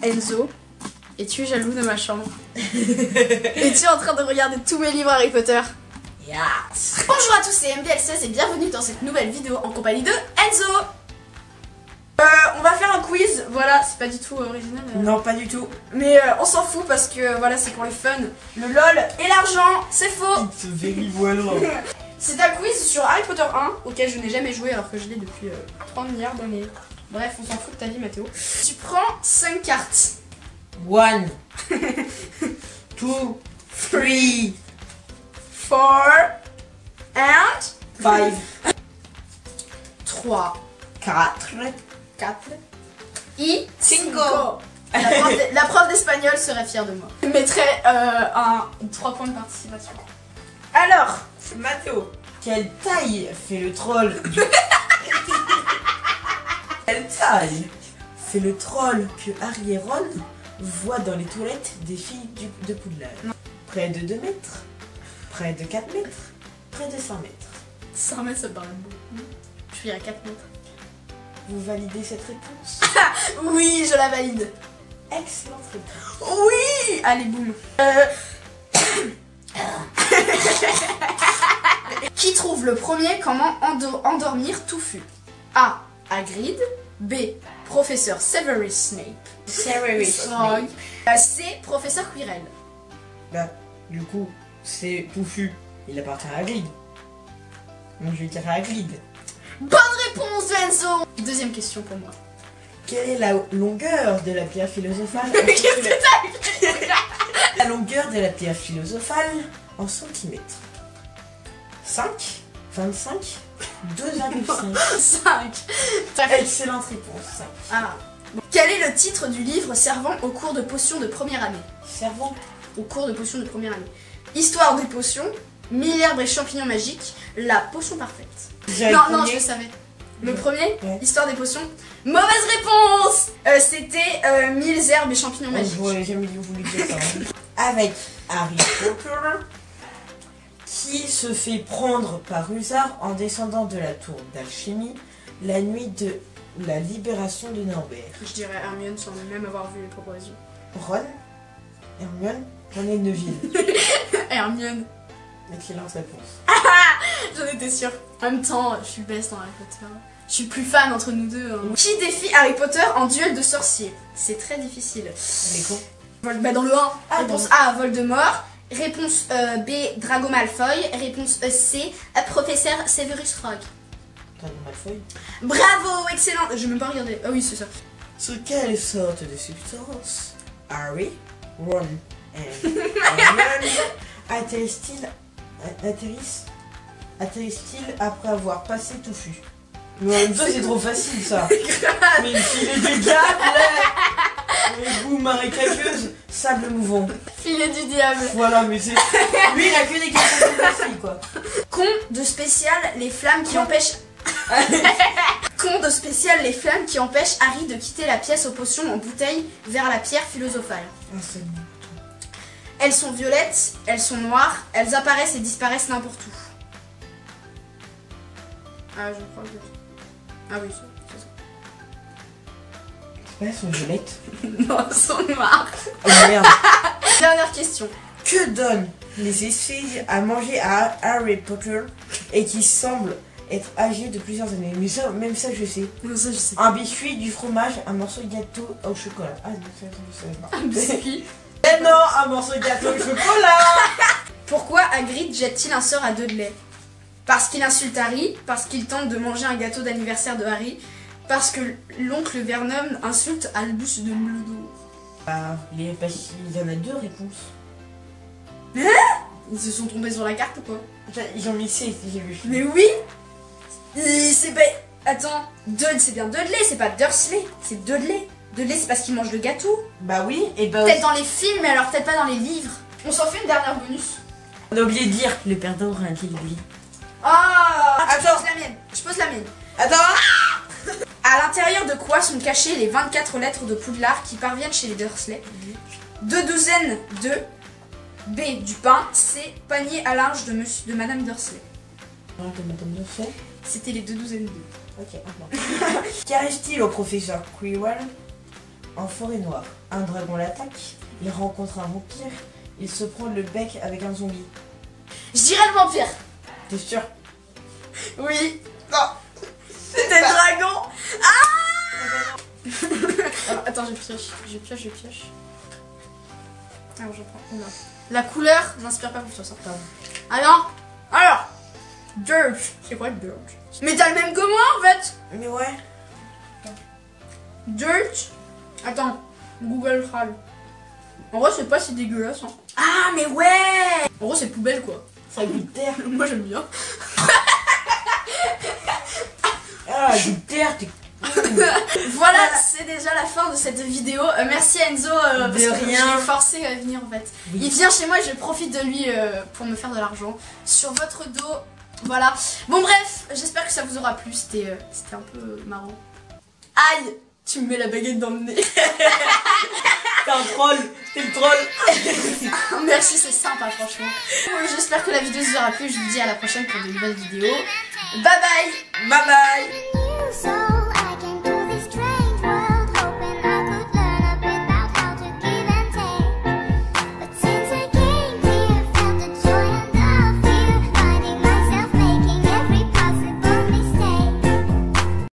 Enzo, es-tu jaloux de ma chambre? Es-tu en train de regarder tous mes livres Harry Potter? Yes. Bonjour à tous, c'est MDL16 et bienvenue dans cette nouvelle vidéo en compagnie de Enzo. On va faire un quiz, voilà, c'est pas du tout original. Non, pas du tout. Mais on s'en fout parce que voilà, c'est pour le fun. Le LOL et l'argent, c'est faux. It's very well. C'est un quiz sur Harry Potter 1 auquel je n'ai jamais joué alors que je l'ai depuis 3 milliards d'années. Bref, on s'en fout de ta vie, Mathéo. Tu prends 5 cartes. 1, 2, 3, 4 and 5, 3, 4, 4 et 5. 5. La prof d'espagnol serait fière de moi. Je mettrais 3 points de participation. Alors, Mathéo, quelle taille fait le troll Quelle taille fait le troll que Harry et Ron voient dans les toilettes des filles de Poudlard? Près de 2 mètres, près de 4 mètres, près de 100 mètres. 100 mètres, ça me paraît beau. Je suis à 4 mètres. Vous validez cette réponse? Oui, je la valide. Excellente réponse. Oui. Allez, boum. Qui trouve le premier comment endormir Touffu? A. Hagrid. B. Professeur Severus Snape. Frog. C. Professeur Quirrell. Bah, du coup, c'est Touffu. Il appartient à Hagrid. Donc je vais dire à Hagrid. Bonne réponse, Enzo. Deuxième question pour moi. Quelle est la longueur de la pierre philosophale Qu'est-ce que t'as? La longueur de la pierre philosophale en centimètres. 5, 25, 2,5. 5. Excellente réponse. 5. Ah. Bon. Quel est le titre du livre servant au cours de potions de première année? Servant. Au cours de potions de première année. Histoire des potions, mille herbes et champignons magiques, la potion parfaite. Non, je le savais. Le premier, ouais. Histoire des potions. Mauvaise réponse. C'était 1000 herbes et champignons magiques. J'aurais jamais voulu dire ça. Avec Harry Potter, qui se fait prendre par Usard en descendant de la tour d'alchimie la nuit de la libération de Norbert. Je dirais Hermione sans même avoir vu les propositions. Ron, Hermione, Ron et Neville. Hermione. Excellente réponse. J'en étais sûre. En même temps, je suis best en Harry Potter. Je suis plus fan entre nous deux. Hein. Qui défie Harry Potter en duel de sorciers? C'est très difficile. Elle est con. Bah dans le 1. Ah, Réponse bon. A, Voldemort. Réponse B, Drago Malfoy. Réponse C, Professeur Severus Rogue. Drago Malfoy. Bravo, excellent. Je vais même pas regarder. Ah oui, c'est ça. Sur quelle sorte de substance Harry, Ron et Hermione atterrissent-ils après avoir passé Touffu? Mais en même temps, c'est trop facile ça. Mais il filet du diable, mais boum, marécageuse, sable mouvant. Filet du diable. Voilà, mais c'est. Lui, il a que des questions faciles quoi. Con de spécial, les flammes qui empêchent. Con de spécial, les flammes qui empêchent Harry de quitter la pièce aux potions en bouteille vers la pierre philosophale. Ah, c'est bon. Elles sont violettes, elles sont noires, elles apparaissent et disparaissent n'importe où. Ah, je crois que... Ah oui, c'est ça. C'est pas, elles sont violettes. Non, elles sont noires. Oh merde. Dernière question. Que donnent les esprits à manger à Harry Potter et qui semblent être âgés de plusieurs années? Mais ça, même ça, je sais. Non, ça, je sais. Un biscuit, du fromage, un morceau de gâteau au chocolat. Ah, non, ça, je savais pas. Un biscuit. Eh non, un morceau de gâteau au chocolat. Pourquoi Hagrid jette-t-il un sort à Dudley? Parce qu'il insulte Harry, parce qu'il tente de manger un gâteau d'anniversaire de Harry, parce que l'oncle Vernon insulte Albus Dumbledore. Ah, il y en a 2 réponses. Ils se sont trompés sur la carte ou quoi? Ils ont mixé, j'ai vu. Mais oui. C'est pas... Attends, c'est bien Dudley, c'est pas Dursley, c'est Dudley. Dudley, c'est parce qu'il mange le gâteau. Bah oui, et bah... Peut-être dans les films, mais alors peut-être pas dans les livres. On s'en fait une dernière bonus. On a oublié de dire, le perdant aura un colibri. Ah, Attends. Je pose la mienne. Attends. À l'intérieur de quoi sont cachées les 24 lettres de Poudlard qui parviennent chez les Dursley? 2 douzaines de... B, du pain. C, panier à linge de Madame Dursley. C'était les 2 douzaines de... Ok, attends. Qu'arrive-t-il au professeur Quirrell en forêt noire. Un dragon l'attaque, il rencontre un vampire, il se prend le bec avec un zombie. Je dirais le vampire. T'es sûr? Oui. Non. C'était le dragon. Alors, attends, je pioche. Alors, je prends. Oula. La couleur n'inspire pas pour ça. Alors. Dirt. C'est quoi dirt? Mais t'as le même que moi en fait. Mais ouais. Dirt. Attends. Google Trad. En vrai, c'est pas si dégueulasse. Hein. Ah, mais ouais. En gros, c'est poubelle quoi. Ça goûte terre. Moi, j'aime bien. Ah, goûte terre, t'es... Voilà, c'est déjà la fin de cette vidéo. Merci à Enzo parce que je l'ai forcé à venir en fait. Oui. Il vient chez moi et je profite de lui pour me faire de l'argent sur votre dos. Voilà. Bon bref, j'espère que ça vous aura plu. C'était un peu marrant. Aïe, tu me mets la baguette dans le nez. T'es un troll, t'es le troll. Merci, c'est sympa franchement. J'espère que la vidéo vous aura plu. Je vous dis à la prochaine pour de nouvelles vidéos. Bye bye. Bye bye.